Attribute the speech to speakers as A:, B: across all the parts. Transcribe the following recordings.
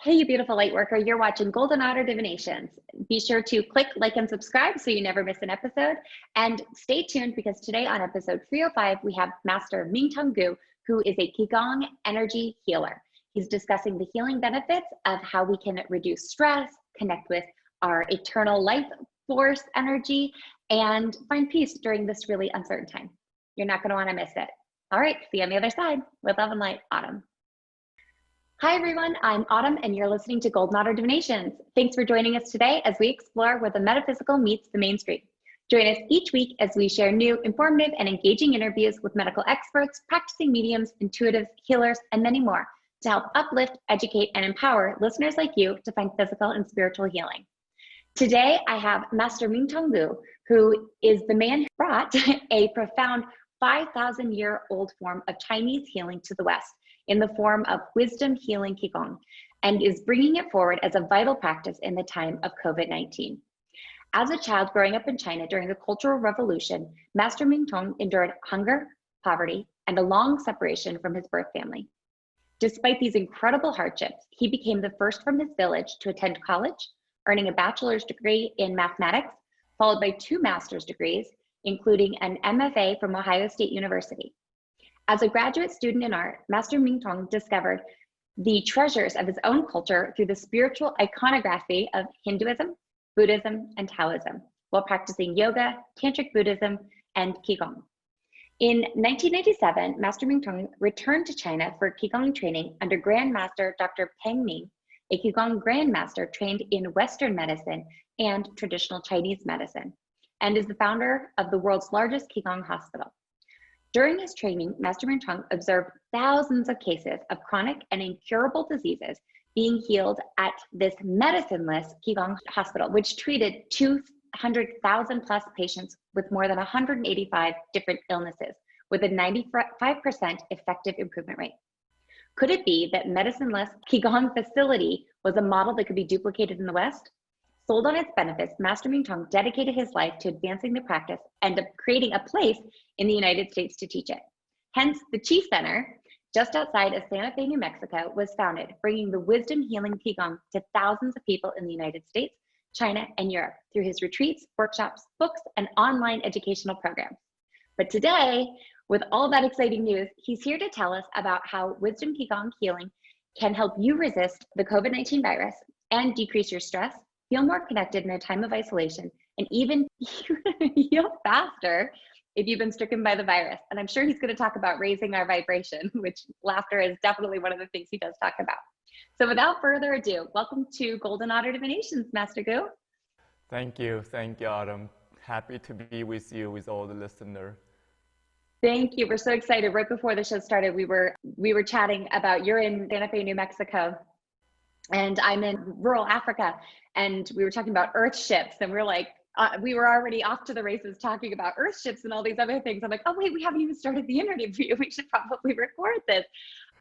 A: Hey, you beautiful light worker, you're watching Golden Otter Divinations. Be sure to click like and subscribe so you never miss an episode. And stay tuned because today on episode 305, we have Master Mingtong Gu, who is a Qigong energy healer. He's discussing the healing benefits of how we can reduce stress, connect with our eternal life force energy, and find peace during this really uncertain time. You're not going to want to miss it. All right, see you on the other side. With love and light, Autumn. Hi everyone, I'm Autumn and you're listening to Golden Otter Divinations. Thanks for joining us today as we explore where the metaphysical meets the mainstream. Join us each week as we share new, informative, and engaging interviews with medical experts, practicing mediums, intuitives, healers, and many more to help uplift, educate, and empower listeners like you to find physical and spiritual healing. Today, I have Master Mingtong Gu, who is the man who brought a profound 5,000-year-old form of Chinese healing to the West in the form of Wisdom Healing Qigong, and is bringing it forward as a vital practice in the time of COVID-19. As a child growing up in China during the Cultural Revolution, Master Mingtong endured hunger, poverty, and a long separation from his birth family. Despite these incredible hardships, he became the first from his village to attend college, earning a bachelor's degree in mathematics, followed by 2 master's degrees, including an MFA from Ohio State University. As a graduate student in art, Master Mingtong discovered the treasures of his own culture through the spiritual iconography of Hinduism, Buddhism, and Taoism, while practicing yoga, tantric Buddhism, and Qigong. In 1997, Master Mingtong returned to China for Qigong training under Grandmaster Dr. Peng Ming, a Qigong Grandmaster trained in Western medicine and traditional Chinese medicine, and is the founder of the world's largest Qigong hospital. During his training, Master Mingtong observed thousands of cases of chronic and incurable diseases being healed at this medicineless Qigong hospital, which treated 200,000 plus patients with more than 185 different illnesses, with a 95% effective improvement rate. Could it be that medicineless Qigong facility was a model that could be duplicated in the West? Sold on its benefits, Master Mingtong dedicated his life to advancing the practice and creating a place in the United States to teach it. Hence, the Chi Center, just outside of Santa Fe, New Mexico, was founded, bringing the Wisdom Healing Qigong to thousands of people in the United States, China, and Europe through his retreats, workshops, books, and online educational programs. But today, with all that exciting news, he's here to tell us about how Wisdom Qigong healing can help you resist the COVID-19 virus and decrease your stress, feel more connected in a time of isolation, and even heal faster if you've been stricken by the virus. And I'm sure he's going to talk about raising our vibration, which laughter is definitely one of the things he does talk about. So without further ado, welcome to Golden Otter Divinations, Master Gu.
B: Thank you, Autumn. Happy to be with you, with all the listeners.
A: Thank you. We're so excited. Right before the show started, we were chatting about you're in Santa Fe, New Mexico, and I'm in rural Africa, and we were talking about earth ships, and we're like, we were already off to the races talking about earth ships and all these other things. I'm like, oh wait, we haven't even started the interview. We should probably record this.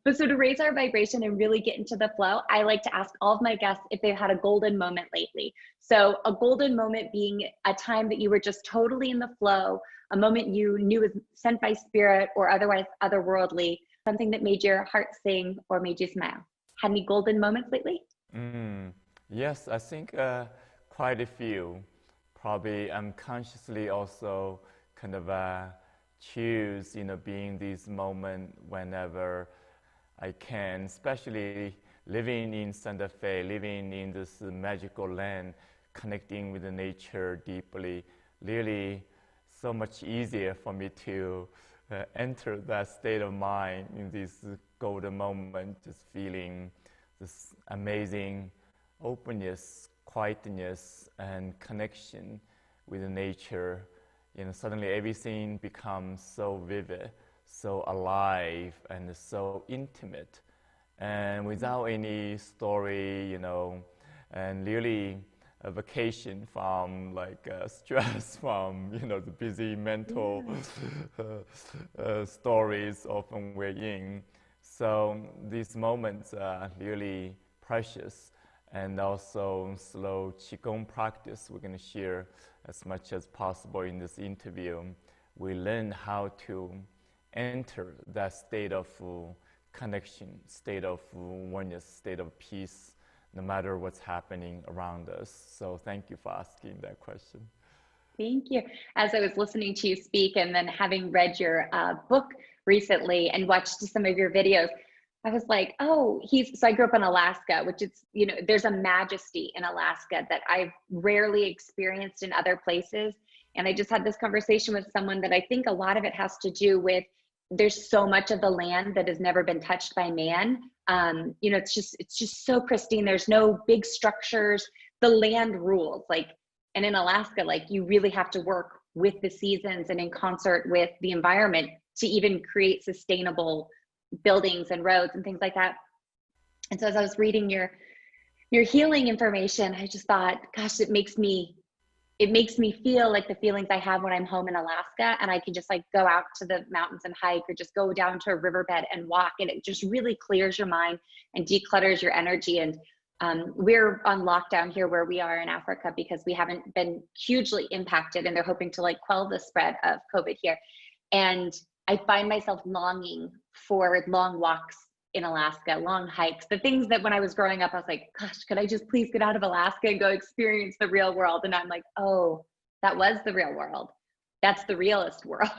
A: But so to raise our vibration and really get into the flow, I like to ask all of my guests if they've had a golden moment lately. So a golden moment being a time that you were just totally in the flow, a moment you knew was sent by spirit or otherwise otherworldly, something that made your heart sing or made you smile. Had any golden moments lately?
B: Yes, I think quite a few. Probably unconsciously also kind of choose, being this moment whenever I can, especially living in Santa Fe, living in this magical land, connecting with the nature deeply, really so much easier for me to enter that state of mind in this golden moment, just feeling this amazing openness, quietness, and connection with nature. Suddenly everything becomes so vivid, so alive, and so intimate, and without any story, and really a vacation from stress from the busy mental stories often we're in. So these moments are really precious, and also slow Qigong practice we're going to share as much as possible in this interview. We learn how to enter that state of connection, state of oneness, state of peace, no matter what's happening around us. So thank you for asking that question.
A: Thank you. As I was listening to you speak and then having read your book recently and watched some of your videos, I was like, oh, so I grew up in Alaska, which is, there's a majesty in Alaska that I've rarely experienced in other places. And I just had this conversation with someone that I think a lot of it has to do with there's so much of the land that has never been touched by man. It's just so pristine. There's no big structures. The land rules. And in Alaska, you really have to work with the seasons and in concert with the environment to even create sustainable buildings and roads and things like that. And so as I was reading your healing information, I just thought, gosh, it makes me feel like the feelings I have when I'm home in Alaska, and I can just go out to the mountains and hike, or just go down to a riverbed and walk. And it just really clears your mind and declutters your energy. And we're on lockdown here where we are in Africa because we haven't been hugely impacted, and they're hoping to quell the spread of COVID here. And I find myself longing for long walks in Alaska, long hikes, the things that when I was growing up, I was like, gosh, could I just please get out of Alaska and go experience the real world? And I'm like, oh, that was the real world. That's the realest world.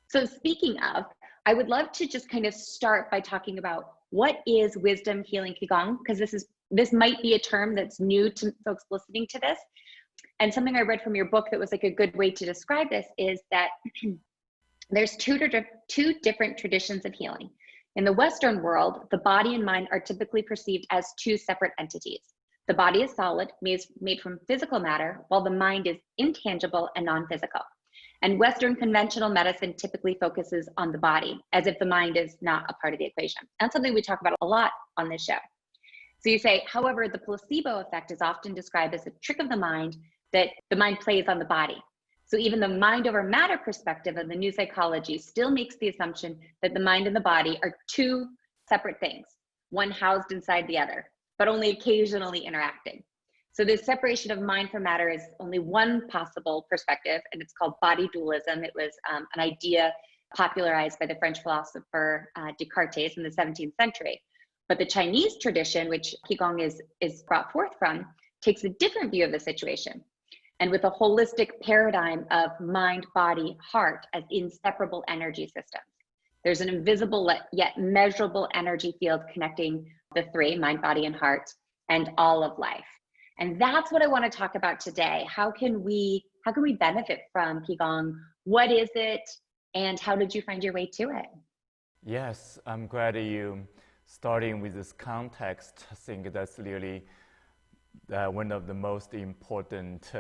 A: So speaking of, I would love to just kind of start by talking about what is Wisdom Healing Qigong, because this might be a term that's new to folks listening to this. And something I read from your book that was a good way to describe this is that there's two different traditions of healing. In the Western world, the body and mind are typically perceived as two separate entities. The body is solid, made from physical matter, while the mind is intangible and non-physical. And Western conventional medicine typically focuses on the body, as if the mind is not a part of the equation. That's something we talk about a lot on this show. So you say, however, the placebo effect is often described as a trick of the mind that the mind plays on the body. So even the mind over matter perspective of the new psychology still makes the assumption that the mind and the body are two separate things, one housed inside the other, but only occasionally interacting. So this separation of mind from matter is only one possible perspective, and it's called body dualism. It was an idea popularized by the French philosopher Descartes in the 17th century. But the Chinese tradition, which Qigong is brought forth from, takes a different view of the situation. And with a holistic paradigm of mind, body, heart as inseparable energy systems. There's an invisible yet measurable energy field connecting the three, mind, body, and heart, and all of life. And that's what I want to talk about today. How can we benefit from Qigong? What is it? And how did you find your way to it?
B: Yes, I'm glad you starting with this context. I think that's really one of the most important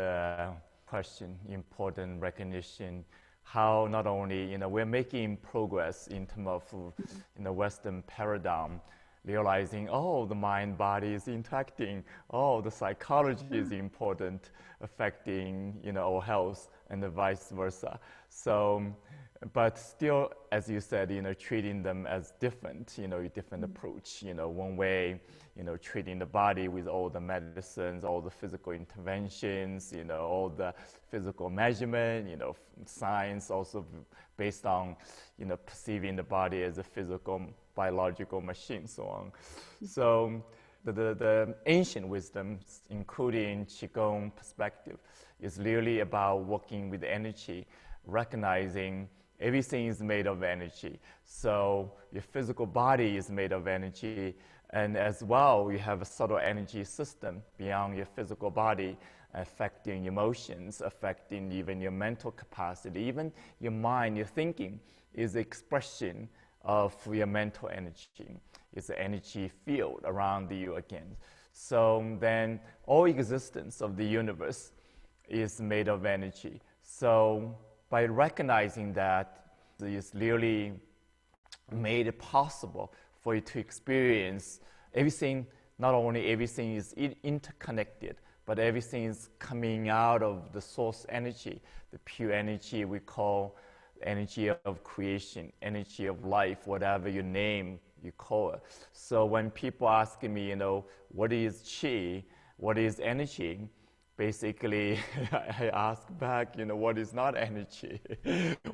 B: important recognition. How not only we're making progress in terms of Western paradigm, realizing the mind body is interacting, the psychology is important, affecting our health, and vice versa. So, but still, as you said, treating them as different, a different approach. One way, treating the body with all the medicines, all the physical interventions, all the physical measurement, science also based on, perceiving the body as a physical, biological machine, so on. So the ancient wisdom, including Qigong perspective, is really about working with energy, recognizing everything is made of energy. So your physical body is made of energy, and as well, you have a subtle energy system beyond your physical body, affecting emotions, affecting even your mental capacity. Even your mind, your thinking is the expression of your mental energy. It's an energy field around you again. So then all existence of the universe is made of energy. So by recognizing that, it's really made it possible for you to experience everything. Not only everything is interconnected, but everything is coming out of the source energy, the pure energy we call energy of creation, energy of life, whatever you name, you call it. So when people ask me, what is qi, what is energy, basically, I ask back, what is not energy?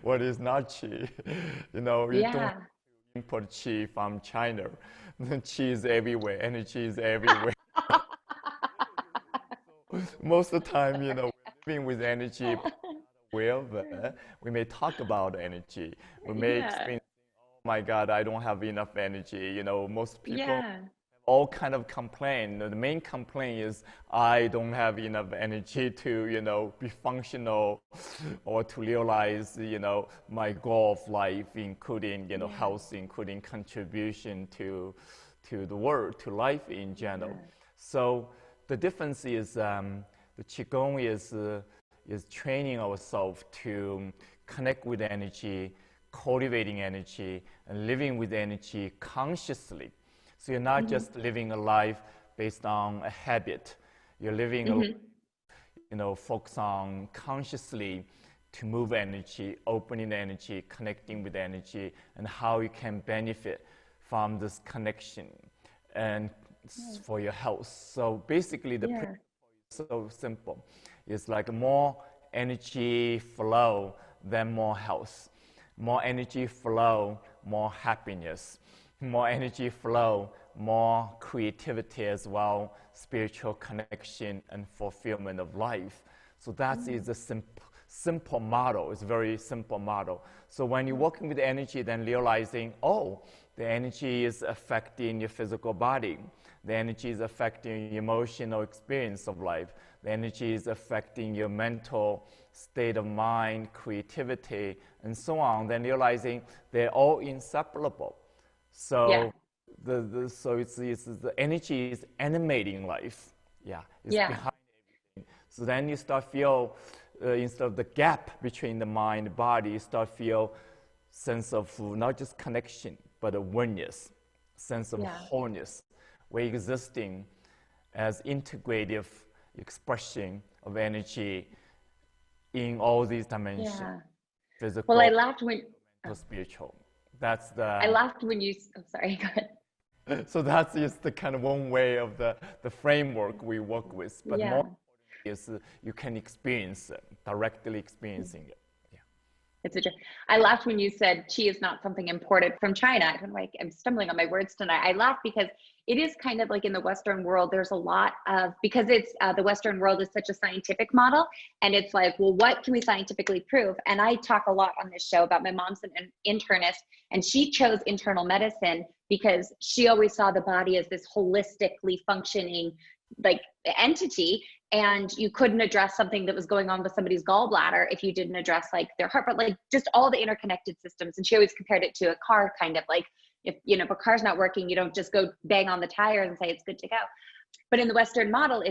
B: What is not qi? You don't import qi from China. The qi is everywhere, energy is everywhere. Most of the time, you know, living with energy, wherever we may talk about energy, we may experience, oh my God, I don't have enough energy. You know, most people all kind of complain. The main complaint is I don't have enough energy to, you know, be functional or to realize, you know, my goal of life, including, you know, health, including contribution to the world, to life in general. So the difference is the Qigong is training ourselves to connect with energy, cultivating energy, and living with energy consciously. So you're not just living a life based on a habit. You're living a life, you know, focus on consciously to move energy, opening energy, connecting with energy, and how you can benefit from this connection and for your health. So basically the principle is so simple. It's like more energy flow, then more health. More energy flow, more happiness. More energy flow, more creativity as well, spiritual connection and fulfillment of life. So that is a simple model. It's a very simple model. So when you're working with energy, then realizing, oh, the energy is affecting your physical body. The energy is affecting your emotional experience of life. The energy is affecting your mental state of mind, creativity, and so on. Then realizing they're all inseparable. So so it's the energy is animating life. It's behind everything. So then you start feel instead of the gap between the mind and body, you start feel sense of not just connection, but awareness, sense of wholeness. We're existing as integrative expression of energy in all these dimensions, physical,
A: well, I laughed when
B: spiritual. That's the.
A: I laughed when you. Oh, sorry. Go ahead.
B: So that's just the kind of one way of the framework we work with. But more is you can experience it, directly experiencing it.
A: It's a. I laughed when you said qi is not something imported from China. I'm stumbling on my words tonight. I laughed because it is kind of like in the Western world, there's a lot of, because it's the Western world is such a scientific model. And it's like, well, what can we scientifically prove? And I talk a lot on this show about my mom's an internist, and she chose internal medicine because she always saw the body as this holistically functioning like entity. And you couldn't address something that was going on with somebody's gallbladder if you didn't address like their heart, but like just all the interconnected systems. And she always compared it to a car, kind of like, if a car's not working, you don't just go bang on the tire and say it's good to go. But in the Western model,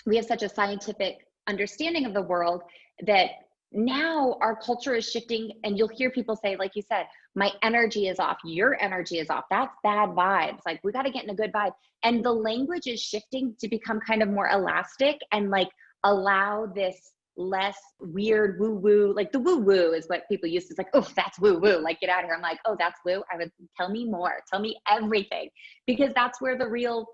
A: we have such a scientific understanding of the world that now our culture is shifting, and you'll hear people say, like you said, my energy is off, your energy is off, that's bad vibes, like we got to get in a good vibe. And the language is shifting to become kind of more elastic and like allow this less weird woo woo. Like the woo woo is what people used to, like, oh, that's woo woo, like get out of here. I'm like, oh, that's woo. I would tell me more, tell me everything, because that's where the real,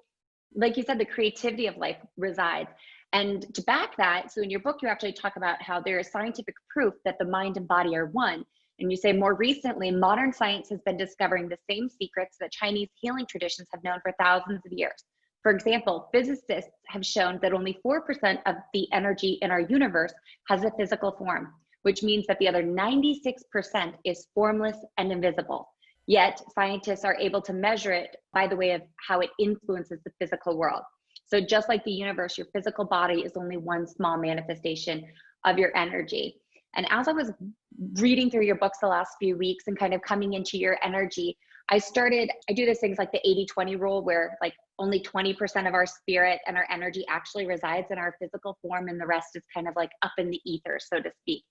A: like you said, the creativity of life resides. And to back that, so in your book, you actually talk about how there is scientific proof that the mind and body are one. And you say more recently, modern science has been discovering the same secrets that Chinese healing traditions have known for thousands of years. For example, physicists have shown that only 4% of the energy in our universe has a physical form, which means that the other 96% is formless and invisible. Yet scientists are able to measure it by the way of how it influences the physical world. So just like the universe, your physical body is only one small manifestation of your energy. And as I was reading through your books the last few weeks and kind of coming into your energy, I do these things like the 80-20 rule, where like only 20% of our spirit and our energy actually resides in our physical form, and the rest is kind of like up in the ether, so to speak.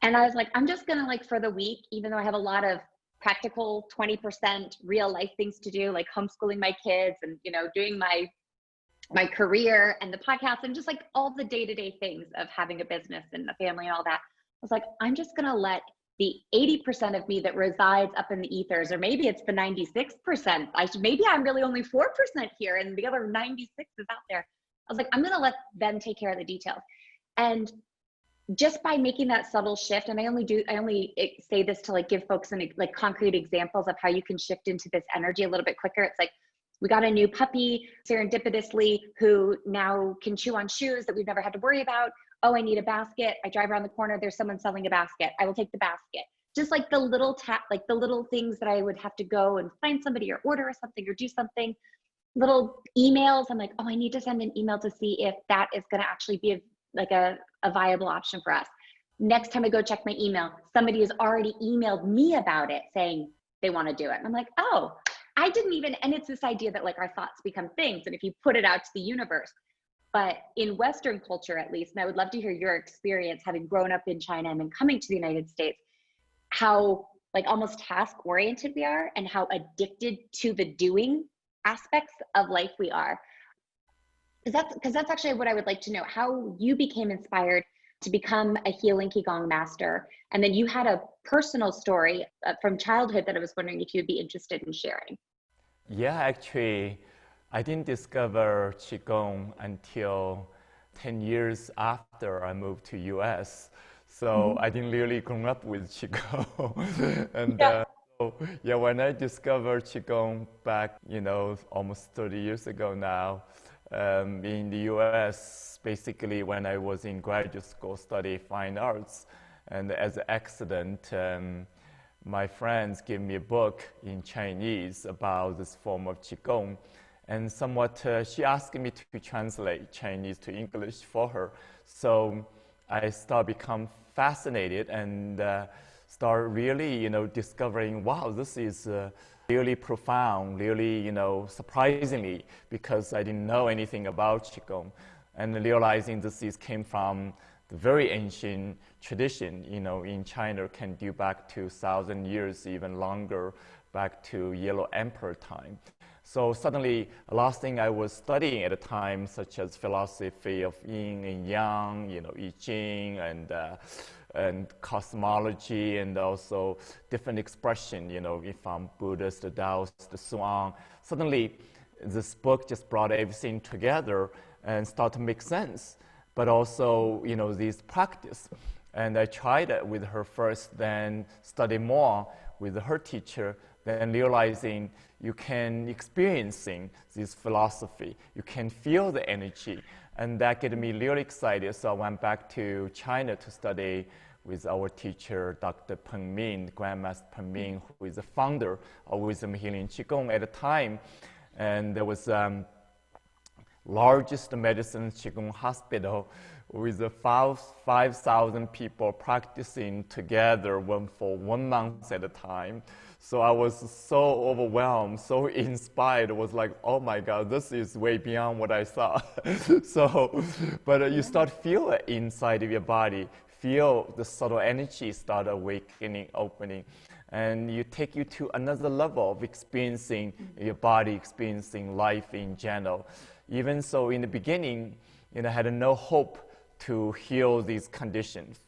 A: And I was like, I'm just gonna, like, for the week, even though I have a lot of practical 20% real life things to do, like homeschooling my kids and, doing my career and the podcast and just like all the day-to-day things of having a business and a family and all that. I was like, I'm just going to let the 80% of me that resides up in the ethers, or maybe it's the 96%. Maybe I'm really only 4% here and the other 96 is out there. I was like, I'm going to let them take care of the details. And just by making that subtle shift, and I only say this to like give folks like concrete examples of how you can shift into this energy a little bit quicker. It's like, we got a new puppy serendipitously who now can chew on shoes that we've never had to worry about. Oh, I need a basket. I drive around the corner, there's someone selling a basket. I will take the basket. Just like the little like the little things that I would have to go and find somebody or order something or do something. Little emails. I'm like, oh, I need to send an email to see if that is going to actually be a viable option for us. Next time I go check my email, somebody has already emailed me about it saying they want to do it. And I'm like, oh, I didn't even, and it's this idea that like our thoughts become things. And if you put it out to the universe, but in Western culture, at least, and I would love to hear your experience having grown up in China and then coming to the United States, how like almost task oriented we are and how addicted to the doing aspects of life we are. Because that's actually what I would like to know, how you became inspired to become a healing Qigong master. And then you had a personal story from childhood that I was wondering if you'd be interested in sharing.
B: Yeah, actually, I didn't discover Qigong until 10 years after I moved to US. So I didn't really grow up with Qigong. And so, yeah, when I discovered Qigong back, almost 30 years ago now, in the US, basically when I was in graduate school studying fine arts, and as an accident, my friends gave me a book in Chinese about this form of Qigong, and somewhat she asked me to translate Chinese to English for her. So I started become fascinated and start really, discovering, wow, this is really profound, really, surprisingly, because I didn't know anything about Qigong, and realizing this came from the very ancient tradition, in China, can do back to 1,000 years, even longer, back to Yellow Emperor time. So suddenly, a lot of things I was studying at the time, such as philosophy of yin and yang, I Ching, and cosmology, and also different expression, from Buddhist, the Taoist, so on. Suddenly, this book just brought everything together and started to make sense. But also, this practice. And I tried it with her first, then study more with her teacher, then realizing you can experiencing this philosophy, you can feel the energy, and that get me really excited. So I went back to China to study with our teacher, Dr. Peng Min, Grandmaster Peng Min, who is the founder of Wisdom Healing Qigong at the time. And there was largest medicine Qigong hospital with 5,000 people practicing together for 1 month at a time. So I was so overwhelmed, so inspired. It was like, oh my God, this is way beyond what I thought. But you start feel it inside of your body, feel the subtle energy start awakening, opening, and you take you to another level of experiencing your body, experiencing life in general. Even so, in the beginning, I had no hope to heal these conditions.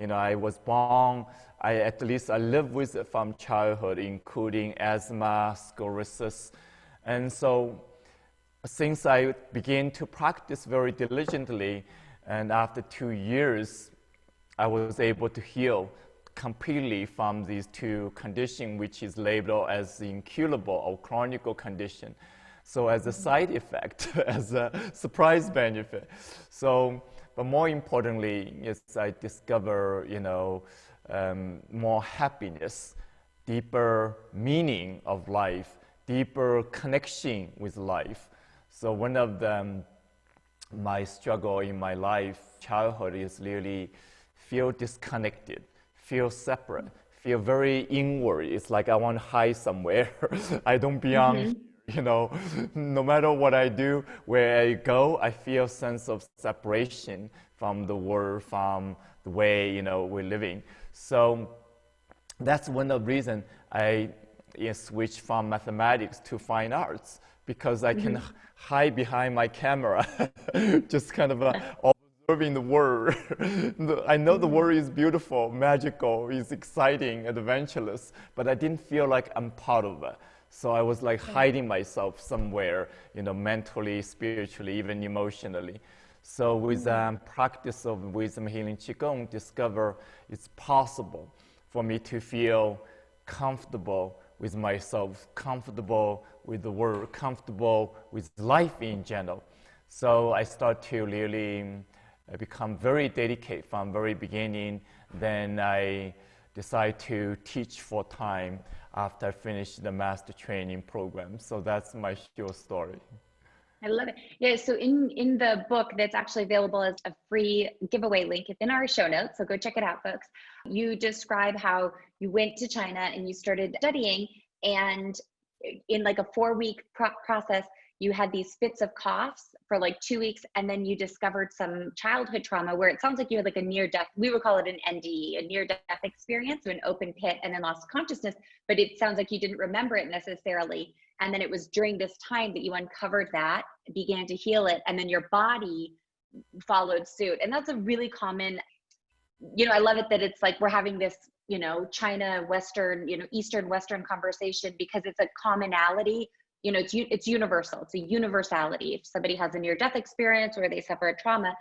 B: I was born, I lived with it from childhood, including asthma, sclerosis. And so, since I began to practice very diligently, and after 2 years, I was able to heal completely from these two conditions, which is labeled as incurable or chronic condition. So as a side effect, as a surprise benefit. So, but more importantly, yes, I discover, more happiness, deeper meaning of life, deeper connection with life. So one of my struggle in my life, childhood, is really feel disconnected, feel separate, feel very inward. It's like I want to hide somewhere. I don't belong. No matter what I do, where I go, I feel a sense of separation from the world, from the way, we're living. So that's one of the reasons I switched from mathematics to fine arts, because I can hide behind my camera, just kind of observing the world. I know the world is beautiful, magical, is exciting, adventurous, but I didn't feel like I'm part of it. So I was like hiding myself somewhere, mentally, spiritually, even emotionally. So with practice of Wisdom Healing Qigong, discover it's possible for me to feel comfortable with myself, comfortable with the world, comfortable with life in general. So I start to really become very dedicated from very beginning. Then I decide to teach full time after I finish the master training program. So that's my short story.
A: I love it. Yeah, so in the book that's actually available as a free giveaway link, it's in our show notes, so go check it out, folks. You describe how you went to China and you started studying, and in like a 4-week process, you had these fits of coughs for like 2 weeks, and then you discovered some childhood trauma where it sounds like you had like a near-death, we would call it an NDE, a near-death experience, so an open pit, and then lost consciousness, but it sounds like you didn't remember it necessarily. And then it was during this time that you uncovered that, began to heal it, and then your body followed suit. And that's a really common, I love it that it's like we're having this, China, Western, Eastern, Western conversation, because it's a commonality. It's universal. It's a universality. If somebody has a near-death experience or they suffer a trauma,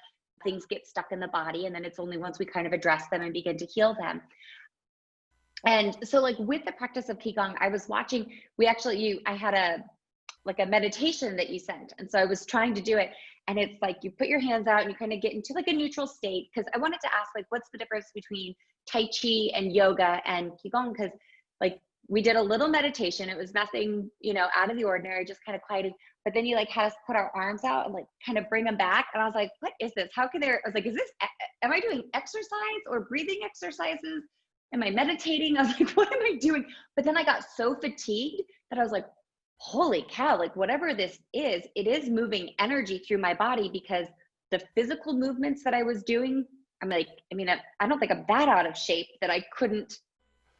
A: things get stuck in the body, and then it's only once we kind of address them and begin to heal them. And so like with the practice of Qigong, I was watching, I had a meditation that you sent. And so I was trying to do it, and it's like, you put your hands out and you kind of get into like a neutral state. Cause I wanted to ask, like, what's the difference between Tai Chi and yoga and Qigong? Cause like we did a little meditation. It was nothing, out of the ordinary, just kind of quieted. But then you like had us put our arms out and like kind of bring them back. And I was like, what is this? I was like, am I doing exercise or breathing exercises? Am I meditating? I was like, what am I doing? But then I got so fatigued that I was like, holy cow, like whatever this is, it is moving energy through my body, because the physical movements that I was doing, I'm like, I don't think I'm that out of shape that I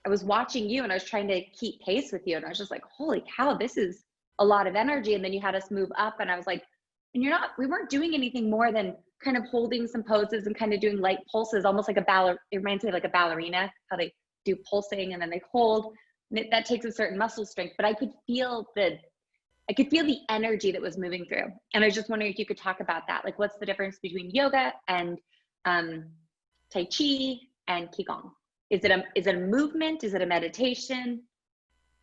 A: was watching you and I was trying to keep pace with you. And I was just like, holy cow, this is a lot of energy. And then you had us move up, and I was like, and we weren't doing anything more than kind of holding some poses and kind of doing light pulses, almost like it reminds me of like a ballerina, how they do pulsing and then they hold. And that takes a certain muscle strength, but I could feel the energy that was moving through. And I was just wondering if you could talk about that. Like, what's the difference between yoga and Tai Chi and Qigong? Is it a movement? Is it a meditation?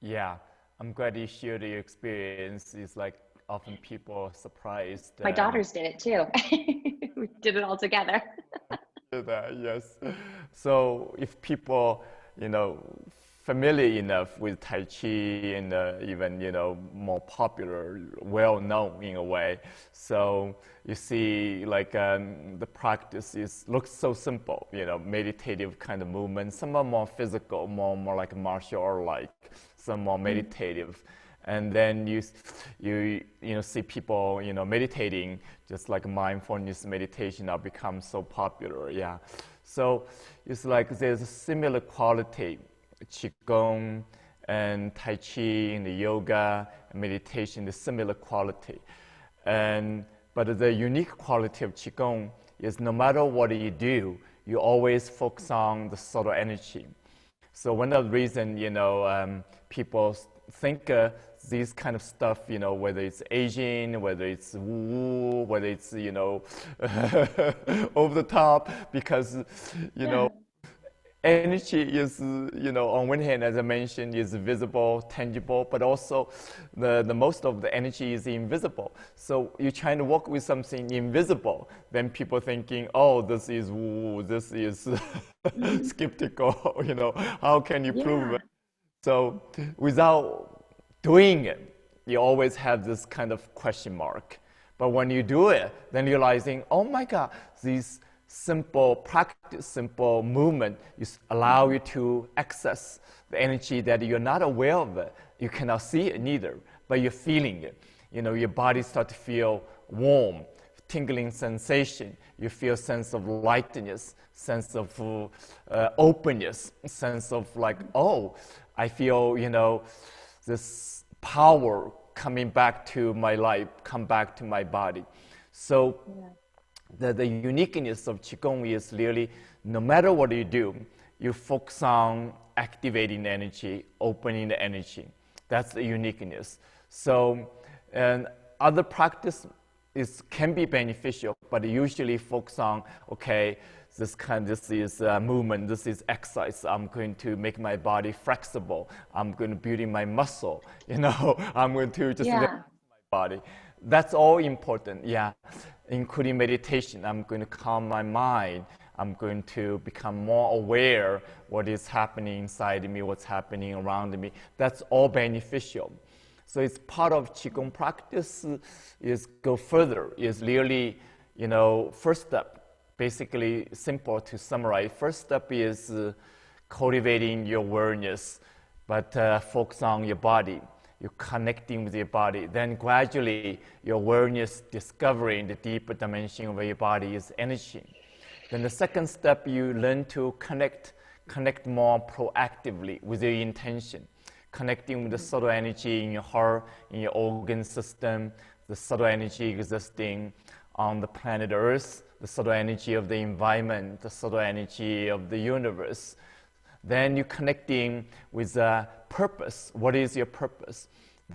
B: Yeah, I'm glad you shared your experience. It's like often people are surprised.
A: My daughters did it too. We did it all together.
B: Yes. So if people, familiar enough with Tai Chi and even, more popular, well-known in a way. So you see like the practice looks so simple, meditative kind of movement. Some are more physical, more like martial art-like, some more meditative. And then you see people, meditating, just like mindfulness meditation now becomes so popular, yeah. So it's like there's a similar quality, Qigong and Tai Chi and the yoga and meditation, the similar quality. But the unique quality of Qigong is no matter what you do, you always focus on the subtle energy. So one of the reasons, people think these kind of stuff, whether it's Asian, whether it's woo, whether it's, over the top, because, energy is, on one hand, as I mentioned, is visible, tangible, but also the most of the energy is invisible. So you're trying to work with something invisible, then people thinking, oh, this is woo, this is skeptical, how can you prove it? So without doing it, you always have this kind of question mark. But when you do it, then realizing, oh my God, these simple practice, simple movement allow you to access the energy that you're not aware of it. You cannot see it neither, but you're feeling it. Your body starts to feel warm, tingling sensation. You feel sense of lightness, sense of openness, sense of like, oh, I feel, this power coming back to my life, come back to my body. So the uniqueness of Qigong is really, no matter what you do, you focus on activating the energy, opening the energy. That's the uniqueness. So, and other practice can be beneficial, but usually focus on, okay, this is movement, this is exercise. I'm going to make my body flexible. I'm going to build my muscle. I'm going to just relax my body. That's all important, including meditation. I'm going to calm my mind. I'm going to become more aware what is happening inside me, what's happening around me. That's all beneficial. So it's part of Qigong practice is go further, is really, first step, basically simple to summarize. First step is cultivating your awareness, but focus on your body. You're connecting with your body. Then gradually, your awareness discovering the deeper dimension of your body is energy. Then the second step, you learn to connect more proactively with your intention. Connecting with the subtle energy in your heart, in your organ system, the subtle energy existing on the planet Earth, the subtle energy of the environment, the subtle energy of the universe. Then you're connecting with a purpose. What is your purpose?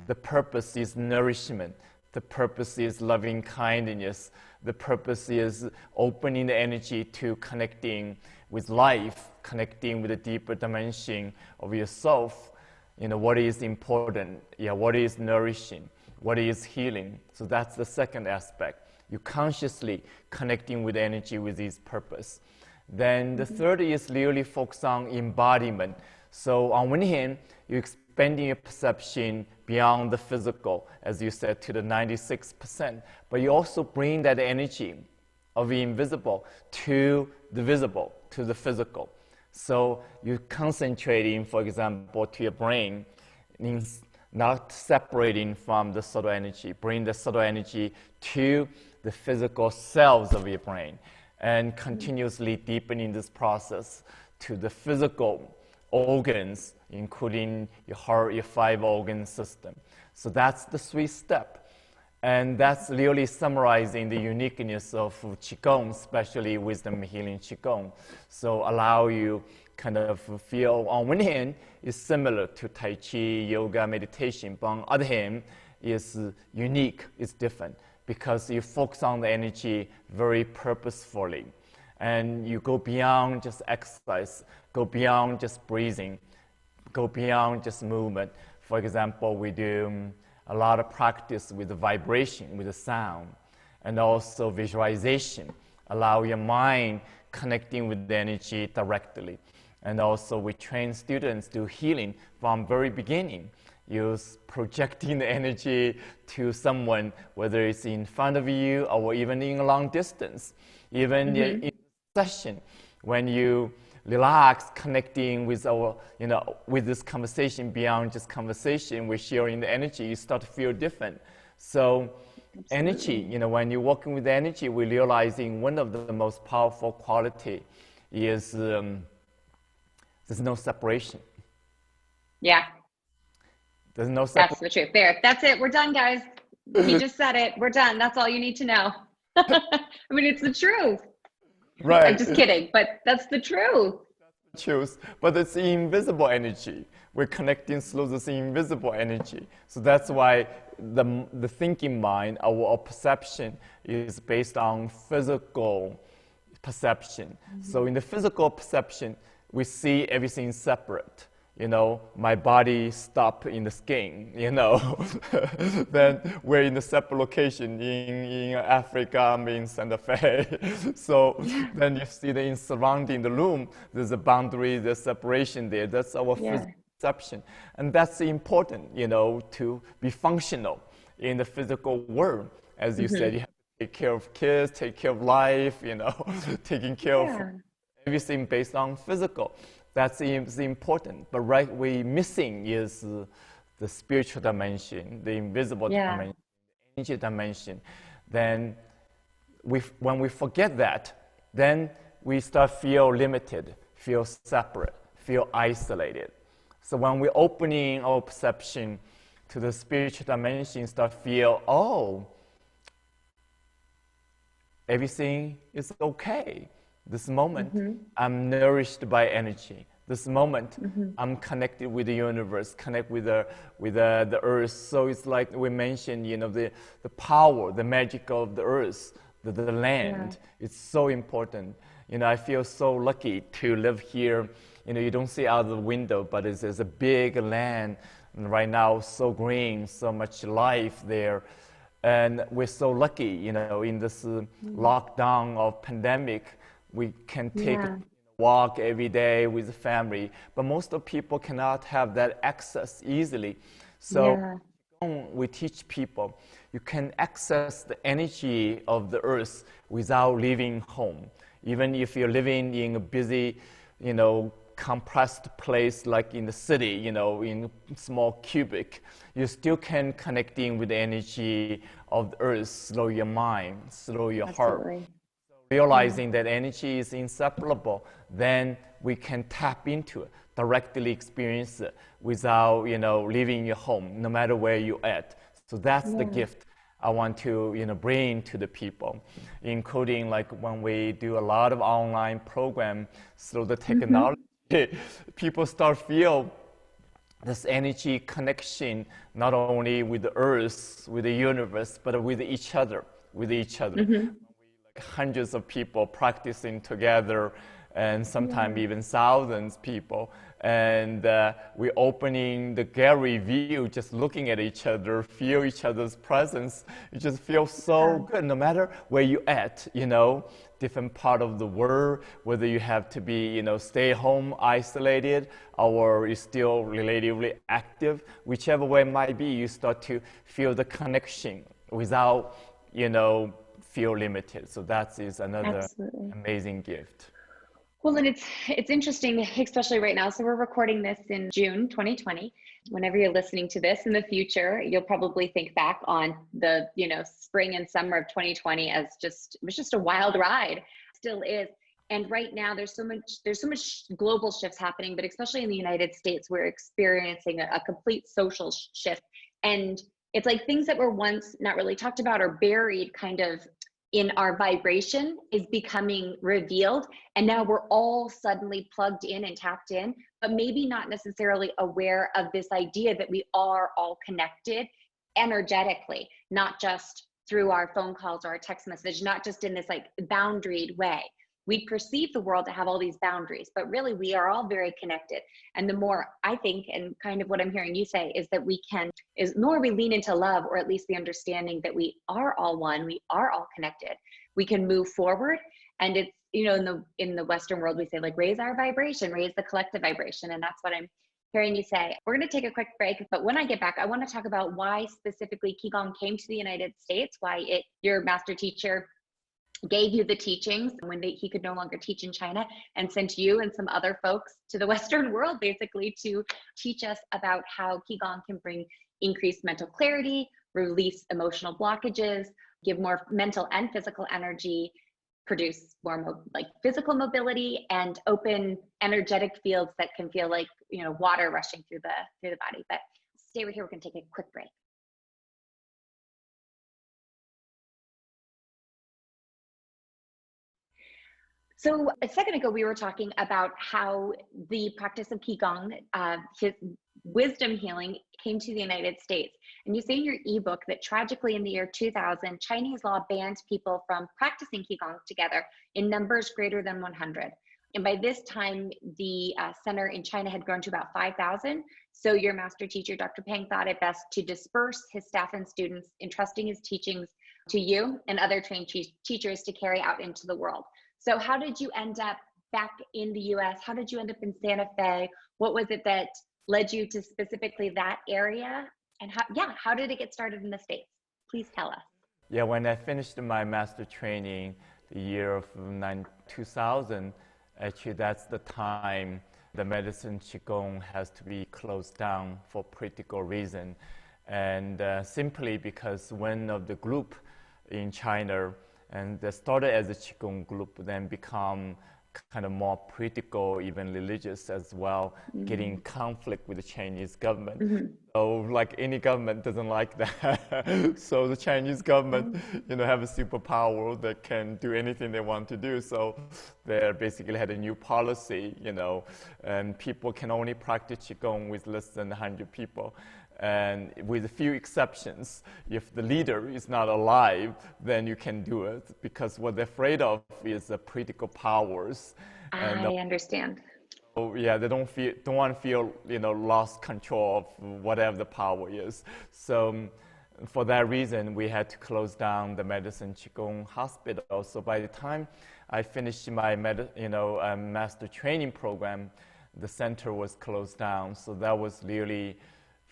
B: The purpose is nourishment. The purpose is loving kindness. The purpose is opening the energy to connecting with life, connecting with the deeper dimension of yourself. What is important, what is nourishing, what is healing. So that's the second aspect. You're consciously connecting with energy with this purpose. Then the third is really focus on embodiment. So on one hand, you're expanding your perception beyond the physical, as you said, to the 96%. But you also bring that energy of the invisible to the visible, to the physical. So you're concentrating, for example, to your brain, means not separating from the subtle energy. Bring the subtle energy to the physical cells of your brain and continuously deepening this process to the physical organs, including your heart, your 5-organ system. So that's the 3 step. And that's really summarizing the uniqueness of Qigong, especially Wisdom Healing Qigong. So allow you kind of feel, on one hand, is similar to Tai Chi, yoga, meditation, but on the other hand, is unique, it's different, because you focus on the energy very purposefully. And you go beyond just exercise, go beyond just breathing, go beyond just movement. For example, we do a lot of practice with the vibration, with the sound, and also visualization. Allow your mind connecting with the energy directly. And also we train students to healing from very beginning. Use projecting the energy to someone, whether it's in front of you or even in a long distance. Even in a session, when you relax, connecting with our, with this conversation beyond just conversation, we're sharing the energy, you start to feel different. So energy, when you're working with energy, we're realizing one of the most powerful quality is there's no separation.
A: Yeah.
B: There's no separation.
A: That's the truth. There, that's it. We're done, guys. He just said it. We're done. That's all you need to know. I mean, it's the truth.
B: Right.
A: I'm just kidding, but that's the truth.
B: That's the truth. But it's invisible energy. We're connecting through this invisible energy. So that's why the thinking mind, our perception, is based on physical perception. So in the physical perception, we see everything separate. My body stop in the skin, Then we're in a separate location in Africa, I'm in Santa Fe. So then you see that in surrounding the room, there's a boundary, there's separation there. That's our physical perception. And that's important, to be functional in the physical world. As you said, you have to take care of kids, take care of life, taking care of everything based on physical. That's important, but we're missing is the spiritual dimension, the invisible dimension, the energy dimension. Then when we forget that, then we start feel limited, feel separate, feel isolated. So when we're opening our perception to the spiritual dimension, start feel, everything is okay. This moment, I'm nourished by energy. This moment, I'm connected with the universe, connect with the earth. So it's like we mentioned, you know, the power, the magic of the earth, the land. Yeah. It's so important. You know, I feel so lucky to live here. You know, you don't see out the window, but it's a big land. And right now, so green, so much life there. And we're so lucky, you know, in this lockdown of pandemic, we can take a walk every day with the family. But most of people cannot have that access easily. So we teach people, you can access the energy of the earth without leaving home. Even if you're living in a busy, you know, compressed place like in the city, you know, in a small cubic, you still can connect in with the energy of the earth, slow your mind, slow your heart. So realizing that energy is inseparable, then we can tap into it, directly experience it without, you know, leaving your home, no matter where you're at. So that's the gift I want to, you know, bring to the people, including like when we do a lot of online program through the technology. People start feel this energy connection, not only with the earth, with the universe, but with each other, like hundreds of people practicing together, and sometimes even thousands of people. And we're opening the gallery view, just looking at each other, feel each other's presence. It just feels so good, no matter where you're at, you know, different part of the world, whether you have to be, you know, stay home, isolated, or you're still relatively active, whichever way it might be, you start to feel the connection without, you know, feel limited. So that is another amazing gift.
A: Well, and it's interesting, especially right now. So we're recording this in June 2020. Whenever you're listening to this in the future, you'll probably think back on the, you know, spring and summer of 2020 as it was just a wild ride. Still is. And right now there's so much global shifts happening, but especially in the United States, we're experiencing a complete social shift. And it's like things that were once not really talked about or buried kind of in our vibration is becoming revealed. And now we're all suddenly plugged in and tapped in, but maybe not necessarily aware of this idea that we are all connected energetically, not just through our phone calls or our text message, not just in this like boundaried way. We perceive the world to have all these boundaries, but really we are all very connected. And the more I think, and kind of what I'm hearing you say, is that the more we lean into love, or at least the understanding that we are all one, we are all connected, we can move forward. And it's, you know, in the Western world, we say like, raise our vibration, raise the collective vibration. And that's what I'm hearing you say. We're going to take a quick break, but when I get back, I want to talk about why specifically Qigong came to the United States, why your master teacher gave you the teachings when he could no longer teach in China, and sent you and some other folks to the Western world basically to teach us about how Qigong can bring increased mental clarity, release emotional blockages, give more mental and physical energy, produce more like physical mobility, and open energetic fields that can feel like, you know, water rushing through the body. But stay right here, we're going to take a quick break. So a second ago, we were talking about how the practice of Qigong, his wisdom healing, came to the United States. And you say in your ebook that tragically in the year 2000, Chinese law banned people from practicing Qigong together in numbers greater than 100. And by this time, the center in China had grown to about 5,000. So your master teacher, Dr. Peng, thought it best to disperse his staff and students, entrusting his teachings to you and other trained teachers to carry out into the world. So how did you end up back in the US? How did you end up in Santa Fe? What was it that led you to specifically that area? And how did it get started in the States? Please tell us.
B: Yeah, when I finished my master training, the year of 2000, actually that's the time the medicine Qigong has to be closed down for political reason. And simply because one of the group in China, and they started as a Qigong group, then become kind of more political, even religious as well, getting conflict with the Chinese government. So like any government doesn't like that. So the Chinese government, have a superpower that can do anything they want to do. So they basically had a new policy, and people can only practice Qigong with less than 100 people. And with a few exceptions, if the leader is not alive, then you can do it, because what they're afraid of is the political powers.
A: I understand.
B: So, yeah, they don't want to feel, lost control of whatever the power is. So for that reason, we had to close down the Medicine Qigong Hospital. So by the time I finished my master training program, the center was closed down. So that was really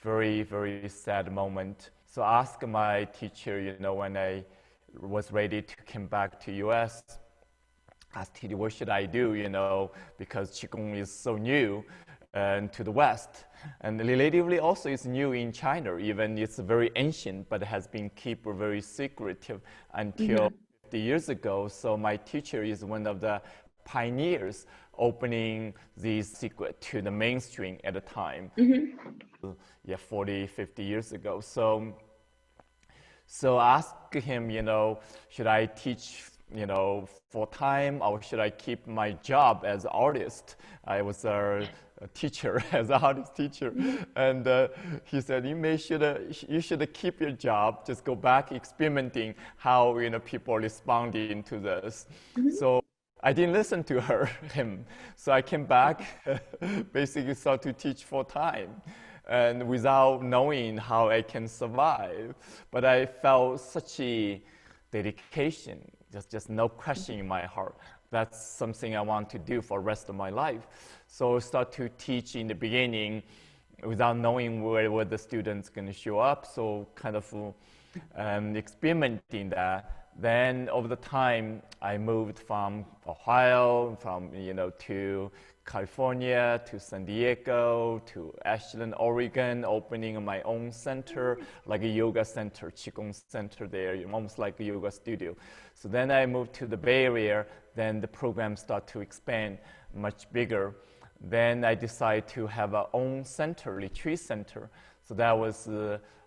B: very, very sad moment. So I asked my teacher, when I was ready to come back to US, asked him, what should I do, because Qigong is so new to the West. And relatively also it's new in China, even it's very ancient, but has been kept very secretive until 50 years ago. So my teacher is one of the pioneers opening these secret to the mainstream at the time. 40, 50 years ago. So I asked him, should I teach, full time, or should I keep my job as an artist? I was a teacher, as an artist teacher. And he said, you should keep your job, just go back experimenting how, people are responding to this. So I didn't listen to him. So I came back, basically started to teach full time, and without knowing how I can survive. But I felt such a dedication, just no question in my heart. That's something I want to do for the rest of my life. So I started to teach in the beginning without knowing where the students going to show up. So kind of experimenting that. Then over the time, I moved from Ohio, to California, to San Diego, to Ashland, Oregon, opening my own center, like a yoga center, Qigong center there, almost like a yoga studio. So then I moved to the Bay Area, then the program started to expand much bigger. Then I decided to have our own center, retreat center. So that was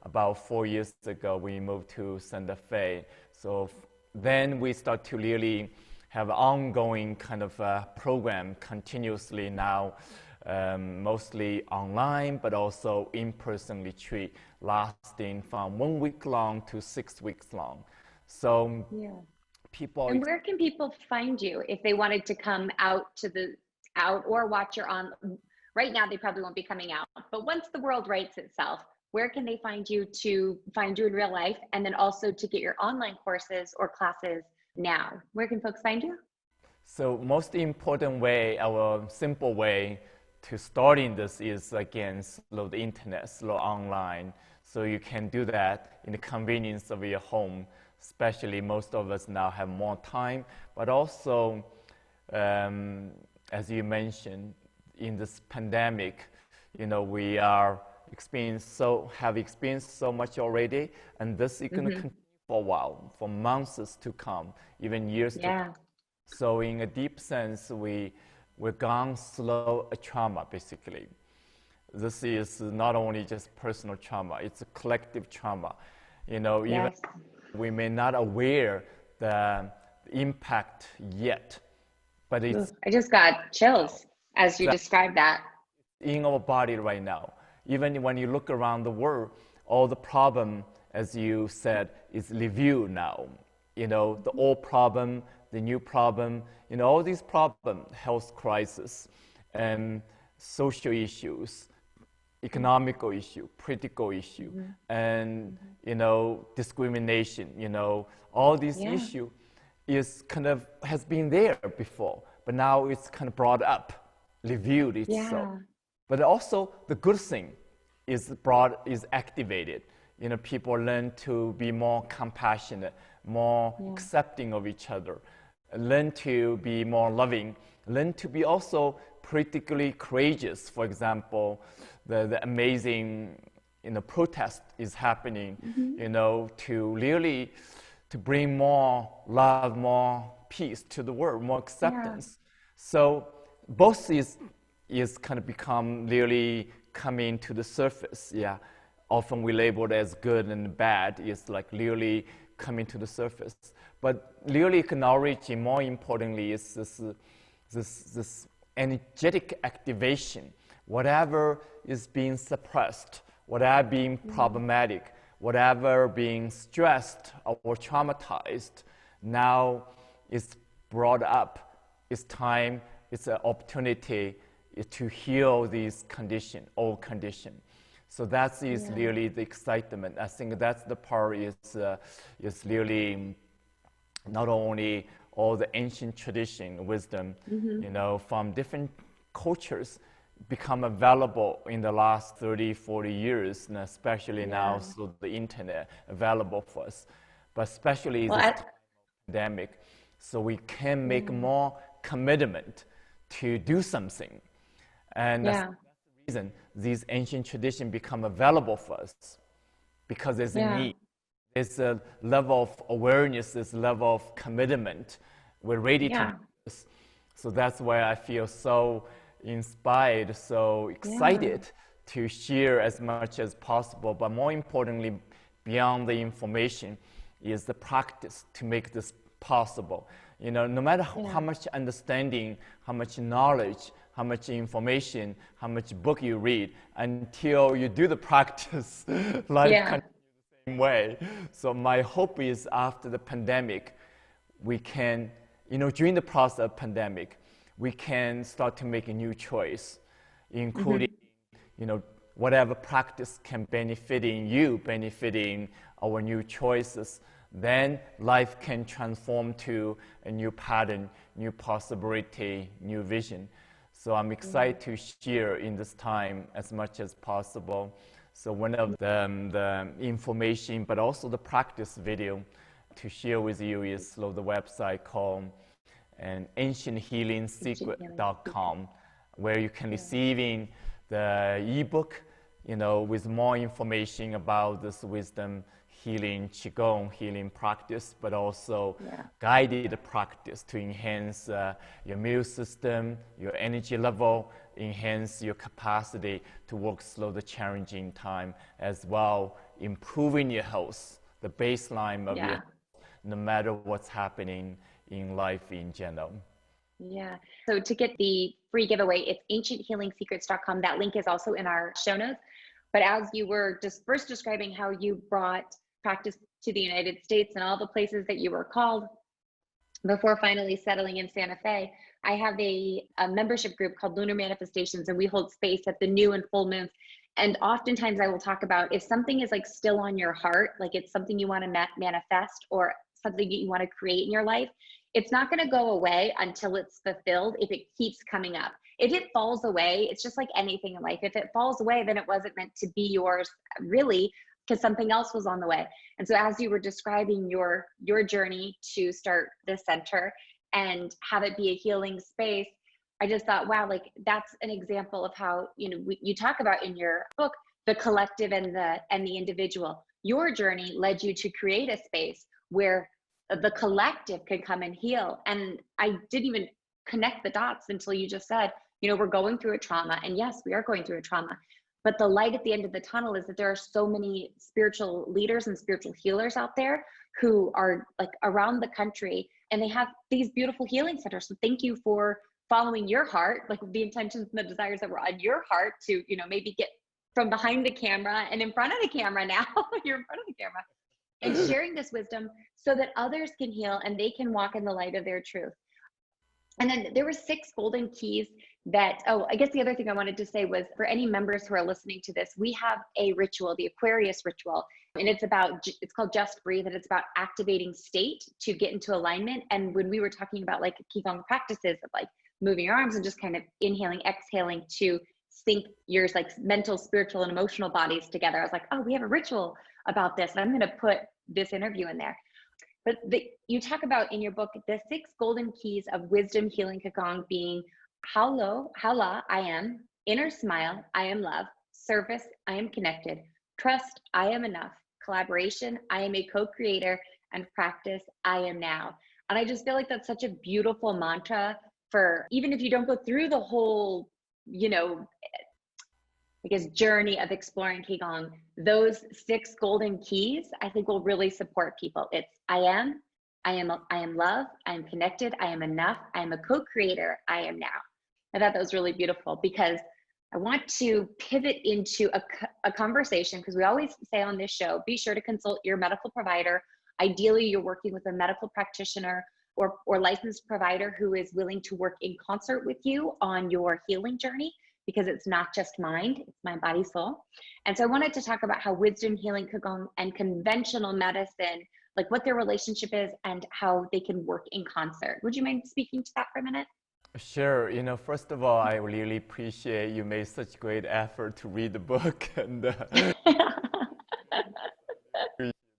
B: about 4 years ago, we moved to Santa Fe. So then we start to really have ongoing kind of program continuously now, mostly online, but also in-person retreat, lasting from 1 week long to 6 weeks long. So people.
A: And where can people find you if they wanted to come out or watch your on? Right now, they probably won't be coming out, but once the world rights itself, where can they find you to find you in real life, and then also to get your online courses or classes now? Where can folks find you?
B: So most important way, our simple way to starting this is, again, slow the internet, slow online. So you can do that in the convenience of your home, especially most of us now have more time, but also, as you mentioned, in this pandemic, we have experienced so much already, and this is going to continue for a while, for months to come, even years to come. So in a deep sense, we're gone slow a trauma, basically. This is not only just personal trauma, it's a collective trauma. Even we may not aware the impact yet, but it's...
A: I just got chills as you described that.
B: In our body right now. Even when you look around the world, all the problem, as you said, is reviewed now. The old problem, the new problem, all these problems, health crisis, and social issues, economical issue, political issue, and, discrimination, all these issues is has been there before, but now it's kind of brought up, reviewed itself. But also the good thing is activated. People learn to be more compassionate, more accepting of each other, learn to be more loving, learn to be also politically courageous. For example, the amazing protest is happening, to really to bring more love, more peace to the world, more acceptance. So both is kind of become really coming to the surface. Yeah, often we label it as good and bad. It's like really coming to the surface. But really acknowledging, more importantly, is this energetic activation. Whatever is being suppressed, whatever being problematic, whatever being stressed or traumatized, now is brought up. It's time, it's an opportunity to heal these condition, old condition. So that is really the excitement. I think that's the part is really not only all the ancient tradition, wisdom, from different cultures become available in the last 30, 40 years, and especially now through the internet available for us. But especially this pandemic, so we can make more commitment to do something. And that's the reason these ancient traditions become available for us, because there's a need. There's a level of awareness, this level of commitment. We're ready to do this. So that's why I feel so inspired, so excited to share as much as possible. But more importantly, beyond the information, is the practice to make this possible. No matter how much understanding, how much knowledge, how much information, how much book you read, until you do the practice, life continues the same way. So my hope is after the pandemic, we can, during the process of pandemic, we can start to make a new choice, including, whatever practice can benefiting you, benefiting our new choices. Then life can transform to a new pattern, new possibility, new vision. So I'm excited to share in this time as much as possible. So one of the information, but also the practice video to share with you is the website called ancienthealingsecret.com, where you can receive the ebook, with more information about this wisdom healing Qigong healing practice, but also guided practice to enhance your immune system, your energy level, enhance your capacity to work through the challenging time, as well improving your health, the baseline of your health, no matter what's happening in life in general.
A: Yeah. So to get the free giveaway, it's ancienthealingsecrets.com. That link is also in our show notes. But as you were just first describing how you brought practice to the United States and all the places that you were called before finally settling in Santa Fe, I have a membership group called Lunar Manifestations, and we hold space at the new and full moons. And oftentimes I will talk about if something is like still on your heart, like it's something you want to manifest or something that you want to create in your life, it's not going to go away until it's fulfilled if it keeps coming up. If it falls away, it's just like anything in life. If it falls away, then it wasn't meant to be yours, really, because something else was on the way. And so as you were describing your journey to start this center and have it be a healing space, I just thought, wow, like that's an example of how, you talk about in your book, the collective and the individual. Your journey led you to create a space where the collective could come and heal. And I didn't even connect the dots until you just said, we're going through a trauma. And yes, we are going through a trauma. But the light at the end of the tunnel is that there are so many spiritual leaders and spiritual healers out there who are like around the country, and they have these beautiful healing centers. So thank you for following your heart, like the intentions and the desires that were on your heart to, maybe get from behind the camera and in front of the camera now. You're in front of the camera. And sharing this wisdom so that others can heal and they can walk in the light of their truth. And then there were 6 golden keys that, I guess the other thing I wanted to say was for any members who are listening to this, we have a ritual, the Aquarius ritual, and it's called Just Breathe, and it's about activating state to get into alignment. And when we were talking about like Qigong practices of like moving your arms and just kind of inhaling, exhaling to sync your like mental, spiritual, and emotional bodies together, I was like, we have a ritual about this, and I'm going to put this interview in there. But you talk about in your book the 6 golden keys of Wisdom Healing Qigong being how la, I am, inner smile, I am love, service, I am connected, trust, I am enough, collaboration, I am a co-creator, and practice, I am now. And I just feel like that's such a beautiful mantra for, even if you don't go through the whole, I guess, journey of exploring Qigong, those 6 golden keys, I think, will really support people. It's I am love, I am connected, I am enough, I am a co-creator, I am now. I thought that was really beautiful, because I want to pivot into a conversation, because we always say on this show, be sure to consult your medical provider. Ideally, you're working with a medical practitioner or licensed provider who is willing to work in concert with you on your healing journey, because it's not just mind, it's mind, body, soul. And so I wanted to talk about how Wisdom Healing Qigong and conventional medicine, like what their relationship is and how they can work in concert. Would you mind speaking to that for a minute?
B: Sure. First of all, I really appreciate you made such great effort to read the book, and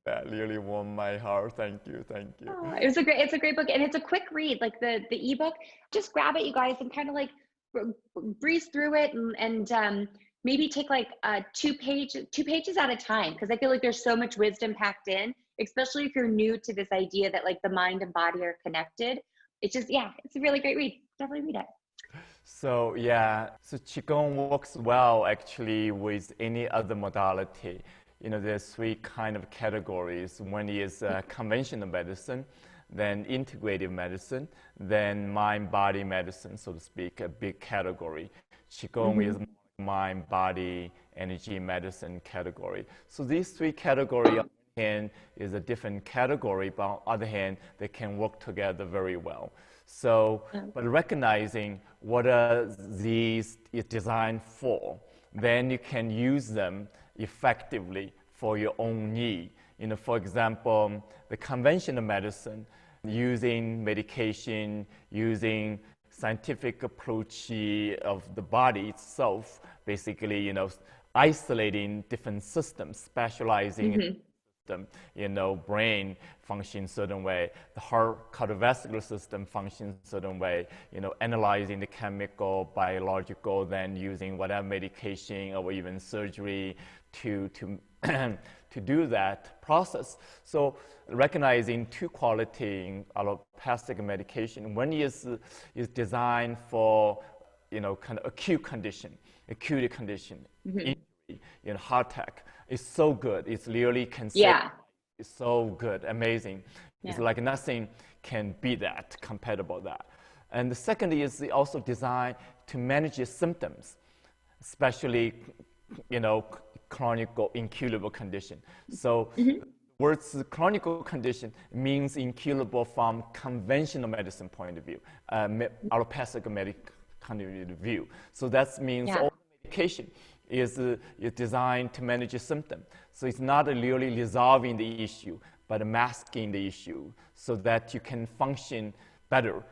B: that really warmed my heart. Thank you.
A: Oh, it's a great book, and it's a quick read. Like the ebook, just grab it, you guys, and kind of like breeze through it, and maybe take like 2 pages at a time, because I feel like there's so much wisdom packed in, especially if you're new to this idea that like the mind and body are connected. It's just, yeah, it's a really great read. Definitely read it.
B: So Qigong works well actually with any other modality. There's 3 kind of categories. One is conventional medicine, then integrative medicine, then mind-body medicine, so to speak, a big category. Qigong is mind, body, energy, medicine category. So these 3 categories, on one hand, is a different category, but on the other hand, they can work together very well. So, but recognizing what are these is designed for, then you can use them effectively for your own need. For example, the conventional medicine, using medication, using scientific approach of the body itself, basically, isolating different systems, specializing in system, brain functions certain way, the heart cardiovascular system functions certain way, analyzing the chemical, biological, then using whatever medication or even surgery to do that process. So recognizing 2 quality in allopathic medication. One is designed for, kind of acute condition, injury, heart attack. It's so good. It's really considered. It's so good, amazing. It's like nothing can beat that, compatible with that. And the second is also designed to manage your symptoms, especially, chronic or incurable condition. So words chronic condition means incurable from conventional medicine point of view, allopathic medical kind of view. So that means all medication is designed to manage a symptom. So it's not really resolving the issue, but masking the issue so that you can function better,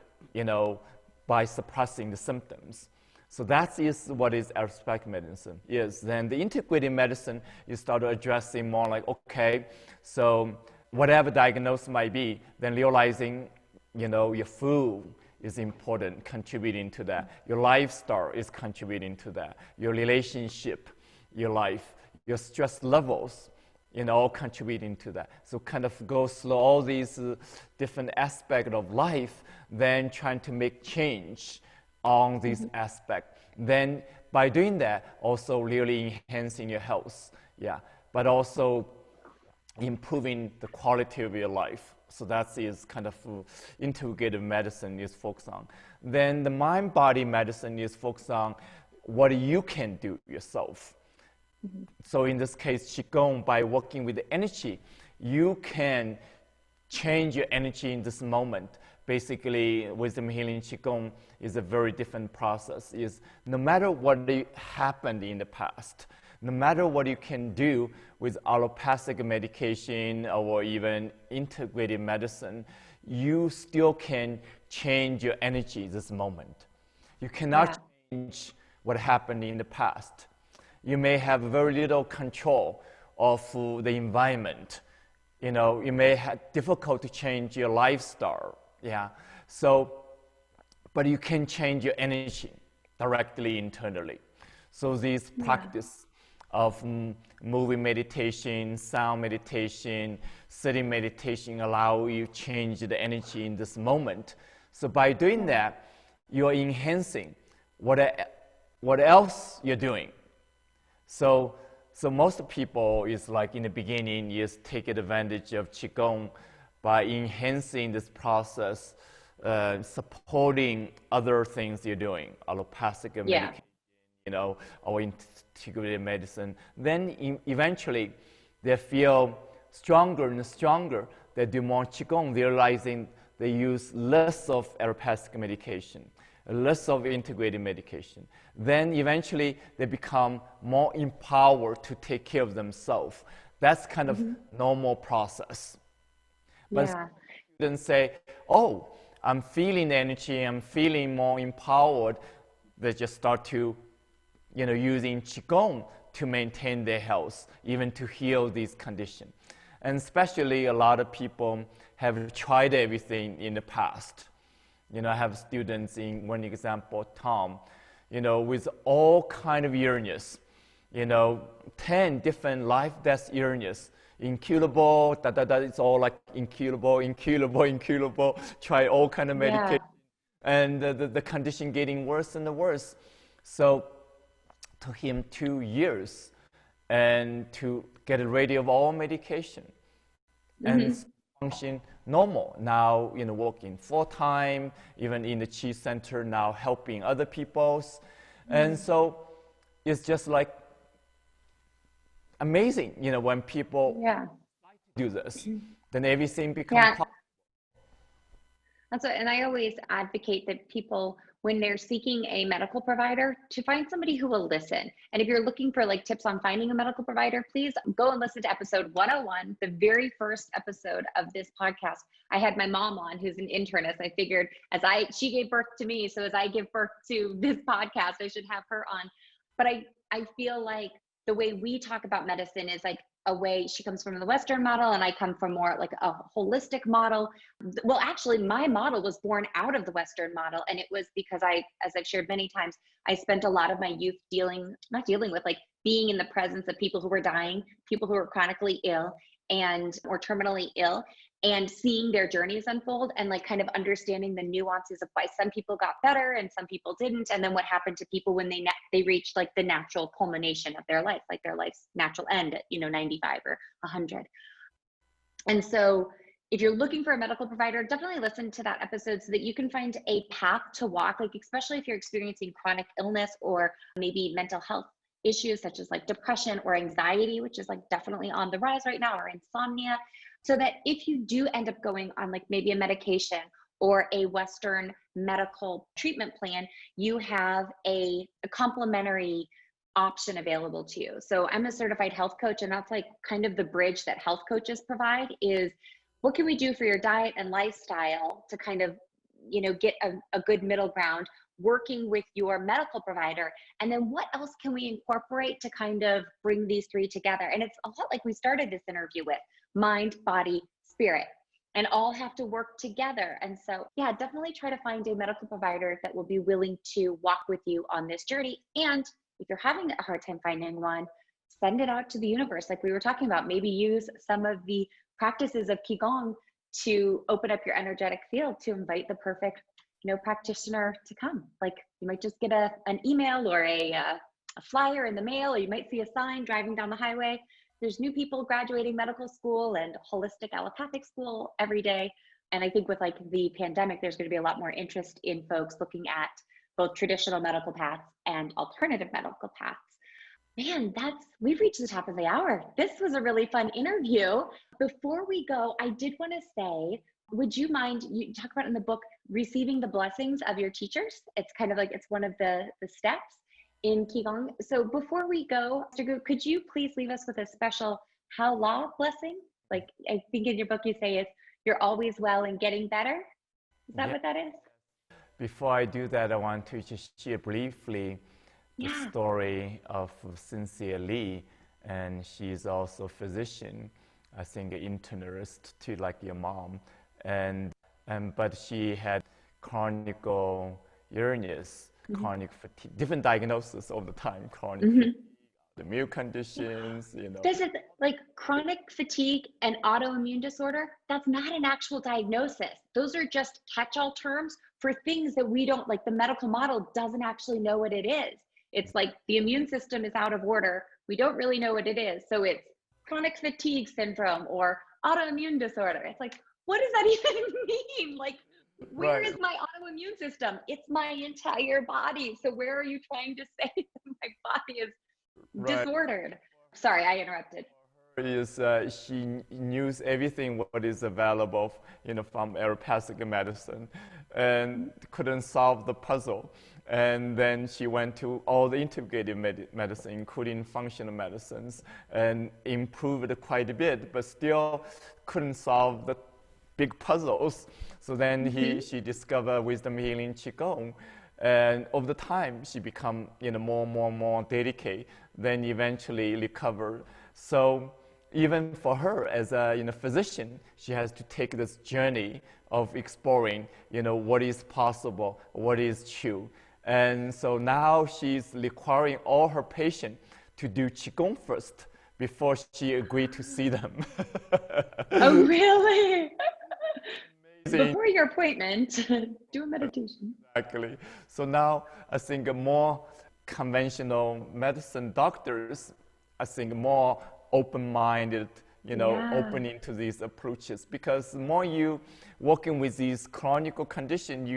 B: by suppressing the symptoms. So that is what is allopathic medicine is. Then the integrative medicine, you start addressing more like, okay, so whatever diagnosis might be, then realizing, your food is important, contributing to that. Your lifestyle is contributing to that. Your relationship, your life, your stress levels, all contributing to that. So kind of go through all these different aspects of life, then trying to make change on this aspect. Then by doing that, also really enhancing your health, but also improving the quality of your life. So that is kind of integrative medicine is focused on. Then the mind-body medicine is focused on what you can do yourself. So in this case, Qigong, by working with the energy, you can change your energy in this moment. Basically, Wisdom Healing Qigong is a very different process. Is no matter what happened in the past, no matter what you can do with allopathic medication or even integrative medicine, you still can change your energy this moment. You cannot change what happened in the past. You may have very little control of the environment. You may have difficult to change your lifestyle. So, but you can change your energy directly internally. So this practice of moving meditation, sound meditation, sitting meditation allow you to change the energy in this moment. So by doing that, you're enhancing what else you're doing. So most people is like in the beginning is take advantage of Qigong by enhancing this process, supporting other things you're doing, allopathic medication, or integrative medicine. Then eventually they feel stronger and stronger. They do more Qigong, realizing they use less of allopathic medication, less of integrated medication. Then eventually they become more empowered to take care of themselves. That's kind of normal process. But students say, oh, I'm feeling energy, I'm feeling more empowered. They just start to, using Qigong to maintain their health, even to heal these conditions. And especially a lot of people have tried everything in the past. I have students in one example, Tom, with all kind of illness, 10 different life-death illness, incurable, it's all like incurable, try all kind of medication, and the condition getting worse and worse. So took him 2 years and to get rid of all medication and function normal. Now, working full-time, even in the Qi Center now, helping other people. And so it's just like amazing, when people do this, then everything becomes possible.
A: That's what, and I always advocate that people, when they're seeking a medical provider, to find somebody who will listen. And if you're looking for like tips on finding a medical provider, please go and listen to episode 101, the very first episode of this podcast. I had my mom on, who's an internist. I figured she gave birth to me, so as I give birth to this podcast, I should have her on. But I feel like the way we talk about medicine is like a way, she comes from the Western model and I come from more like a holistic model. Well, actually my model was born out of the Western model. And it was because as I've shared many times, I spent a lot of my youth being in the presence of people who were dying, people who were chronically ill or terminally ill, and seeing their journeys unfold and like kind of understanding the nuances of why some people got better and some people didn't. And then what happened to people when they reached like the natural culmination of their life, like their life's natural end at, 95 or 100. And so if you're looking for a medical provider, definitely listen to that episode so that you can find a path to walk, like especially if you're experiencing chronic illness or maybe mental health issues such as like depression or anxiety, which is like definitely on the rise right now, or insomnia. So that if you do end up going on like maybe a medication or a Western medical treatment plan, you have a complementary option available to you. So I'm a certified health coach, and that's like kind of the bridge that health coaches provide is what can we do for your diet and lifestyle to kind of, get a good middle ground working with your medical provider. And then what else can we incorporate to kind of bring these three together? And it's a lot like we started this interview with mind, body, spirit, and all have to work together. And so, definitely try to find a medical provider that will be willing to walk with you on this journey. And if you're having a hard time finding one, send it out to the universe. Like we were talking about, maybe use some of the practices of Qigong to open up your energetic field to invite the perfect practitioner to come. Like you might just get an email or a flyer in the mail, or you might see a sign driving down the highway. There's new people graduating medical school and holistic allopathic school every day. And I think with like the pandemic, there's going to be a lot more interest in folks looking at both traditional medical paths and alternative medical paths. Man, we've reached the top of the hour. This was a really fun interview. Before we go, I did want to say, would you mind, you talk about in the book, receiving the blessings of your teachers? It's kind of like, it's one of the steps in Qigong. So before we go, Mr. Gu, could you please leave us with a special How-La blessing? Like I think in your book you say it's, you're always well and getting better. Is that what that is?
B: Before I do that, I want to just share briefly the story of Cynthia Lee. And she's also a physician, I think an internist too, like your mom. But she had chronic illness, chronic fatigue, different diagnoses all the time, chronic fatigue, immune conditions,
A: This is like chronic fatigue and autoimmune disorder. That's not an actual diagnosis. Those are just catch-all terms for things that we don't, like the medical model doesn't actually know what it is. It's like the immune system is out of order. We don't really know what it is. So it's chronic fatigue syndrome or autoimmune disorder. It's like, what does that even mean? Like, where is my autoimmune system? It's my entire body. So where are you trying to say that my body is disordered? Sorry, I interrupted.
B: Is she knew everything what is available, from allopathic medicine, and couldn't solve the puzzle. And then she went to all the integrative medicine, including functional medicines, and improved quite a bit, but still couldn't solve the big puzzles. So then she discovered Wisdom Healing Qigong. And over the time, she become more dedicated, then eventually recovered. So even for her as a physician, she has to take this journey of exploring what is possible, what is true. And so now she's requiring all her patients to do Qigong first before she agreed to see them.
A: Oh, really? Before your appointment, do a meditation.
B: Exactly. So now I think more conventional medicine doctors, I think more open-minded, opening to these approaches, because the more you working with these chronic conditions,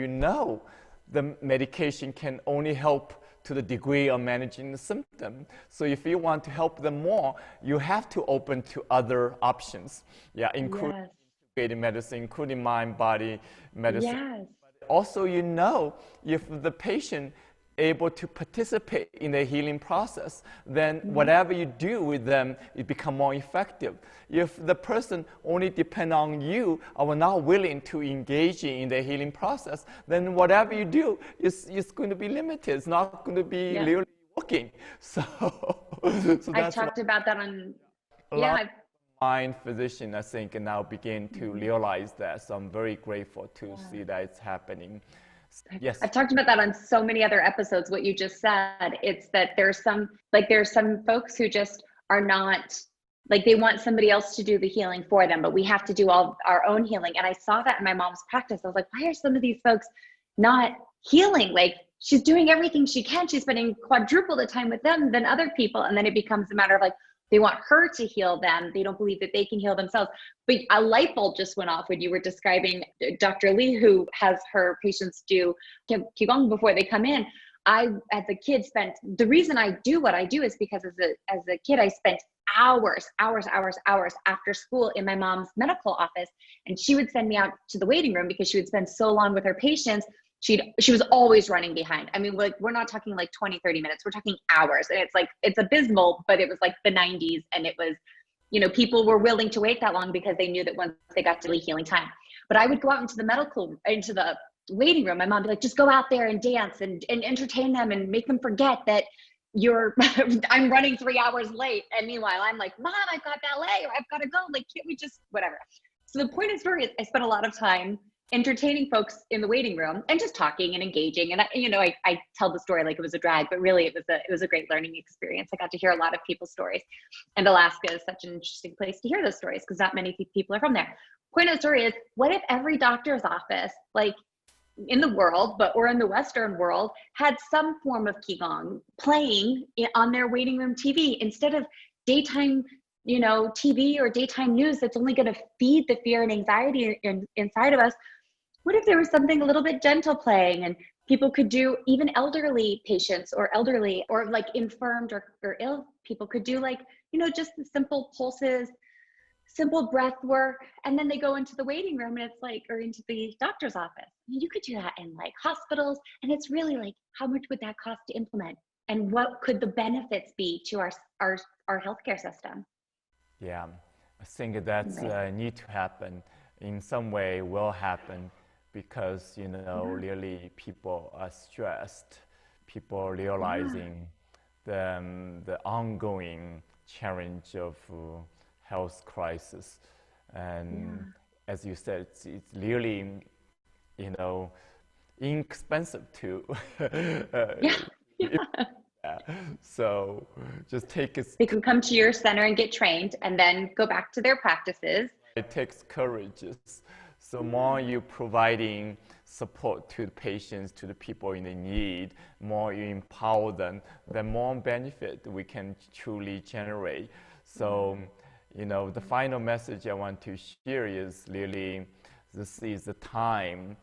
B: the medication can only help to the degree of managing the symptom. So if you want to help them more, you have to open to other options, including integrated medicine, including mind-body medicine.
A: Yes.
B: Also, if the patient able to participate in the healing process, then whatever you do with them, it become more effective. If the person only depend on you or not willing to engage in the healing process, then whatever you do is going to be limited. It's not going to be really working. So
A: I've talked about that on.
B: Mind physician, I think, now begin to realize that. So I'm very grateful to see that it's happening. Yes.
A: I've talked about that on so many other episodes, what you just said. It's that there's some folks who just are not, like, they want somebody else to do the healing for them, but we have to do all our own healing. And I saw that in my mom's practice. I was like, why are some of these folks not healing? Like, she's doing everything she can. She's spending quadruple the time with them than other people. And then it becomes a matter of like, they want her to heal them. They don't believe that they can heal themselves. But a light bulb just went off when you were describing Dr. Lee, who has her patients do Qigong before they come in. I, as a kid, the reason I do what I do is because as a kid, I spent hours after school in my mom's medical office. And she would send me out to the waiting room because she would spend so long with her patients. She was always running behind. I mean, like, we're not talking like 20, 30 minutes. We're talking hours. And it's like, it's abysmal, but it was like the 90s. And it was, people were willing to wait that long because they knew that once they got to the healing time. But I would go out into the waiting room. My mom would be like, just go out there and dance and entertain them and make them forget that I'm running 3 hours late. And meanwhile, I'm like, Mom, I've got ballet, or I've got to go. Like, can't we just, whatever. So the point of the story is I spent a lot of time entertaining folks in the waiting room and just talking and engaging. And I tell the story like it was a drag, but really it was a great learning experience. I got to hear a lot of people's stories, and Alaska is such an interesting place to hear those stories because not many people are from there. Point of the story is, what if every doctor's office, like in the world, or in the Western world, had some form of Qigong playing on their waiting room TV instead of daytime TV or daytime news that's only going to feed the fear and anxiety inside of us? What if there was something a little bit gentle playing, and people could do, even elderly patients or like infirmed or ill people could do, like, just the simple pulses, simple breath work, and then they go into the waiting room and it's like, or into the doctor's office. You could do that in like hospitals, and it's really like, how much would that cost to implement? And what could the benefits be to our healthcare system?
B: Yeah, I think that's need to happen. In some way will happen because, really people are stressed. People are realizing the ongoing challenge of health crisis. And as you said, it's really, inexpensive to Yeah. So just take it.
A: They can come to your center and get trained and then go back to their practices.
B: It takes courage. So more you providing support to the patients, to the people in the need, more you empower them, the more benefit we can truly generate. So, the final message I want to share is really, this is the time,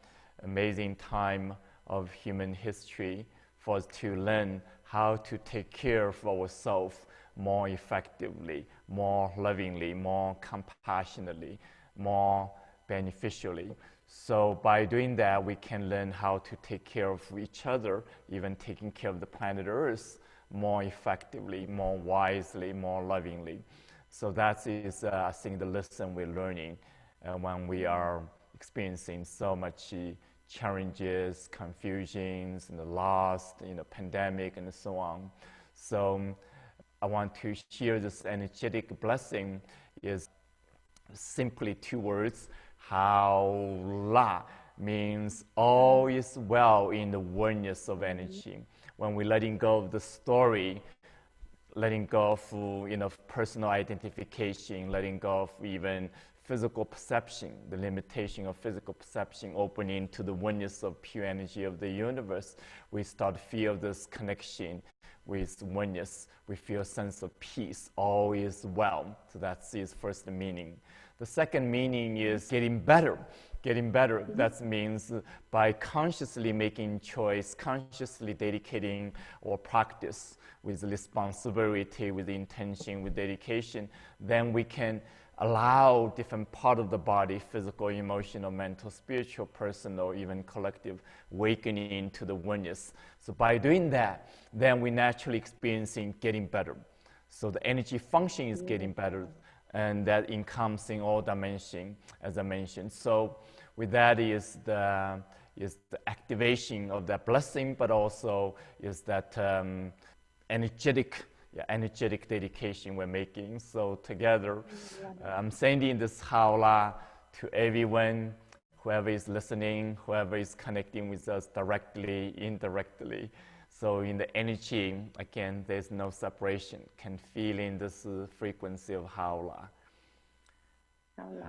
B: amazing time of human history for us to learn how to take care of ourselves more effectively, more lovingly, more compassionately, more beneficially. So by doing that, we can learn how to take care of each other, even taking care of the planet Earth more effectively, more wisely, more lovingly. So that is, I think, the lesson we're learning when we are experiencing so much challenges, confusions, and the loss, pandemic, and so on. So I want to share this energetic blessing is simply 2 words. How La means all is well in the oneness of energy. When we're letting go of the story, letting go of personal identification, letting go of even physical perception, the limitation of physical perception, opening to the oneness of pure energy of the universe, we start to feel this connection with oneness. We feel a sense of peace, all is well. So that's his first meaning. The second meaning is getting better. Getting better, that means by consciously making choice, consciously dedicating our practice with responsibility, with intention, with dedication, then we can allow different part of the body, physical, emotional, mental, spiritual, personal, even collective, awakening to the oneness. So by doing that, then we're naturally experiencing getting better. So the energy function is getting better, and that encompassing all dimensions, as I mentioned. So with that is the activation of that blessing, but also is that energetic dedication we're making. So together, I'm sending this Haola to everyone, whoever is listening, whoever is connecting with us directly, indirectly. So in the energy, again, there's no separation. Can feel in this frequency of Haola. Haola.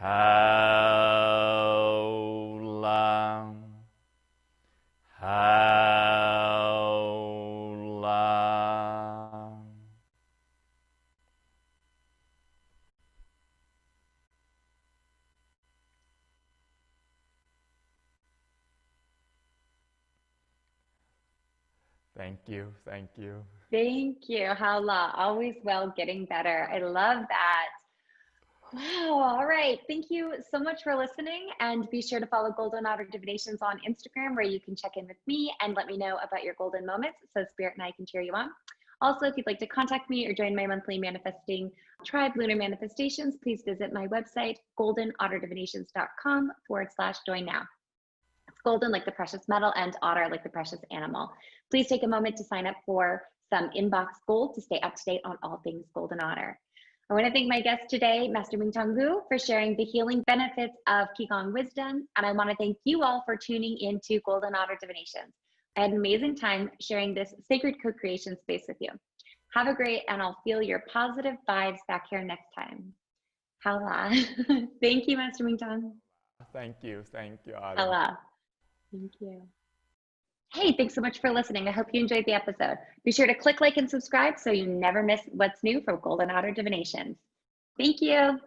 B: Haola. Haola. Thank you. Thank you.
A: Thank you, Hala. Always well, getting better. I love that. Wow. All right. Thank you so much for listening. And be sure to follow Golden Otter Divinations on Instagram, where you can check in with me and let me know about your golden moments so Spirit and I can cheer you on. Also, if you'd like to contact me or join my monthly manifesting tribe, Lunar Manifestations, please visit my website, goldenotterdivinations.com/join now. It's golden like the precious metal and otter like the precious animal. Please take a moment to sign up for some inbox gold to stay up to date on all things Golden Otter. I want to thank my guest today, Master Mingtong Gu, for sharing the healing benefits of Qigong wisdom. And I want to thank you all for tuning into Golden Otter Divinations. I had an amazing time sharing this sacred co-creation space with you. Have a great, and I'll feel your positive vibes back here next time. Hala. Thank you, Master Mingtong.
B: Thank you. Thank you, Adam.
A: Hala. Thank you. Hey, thanks so much for listening. I hope you enjoyed the episode. Be sure to click like and subscribe so you never miss what's new from Golden Otter Divinations. Thank you.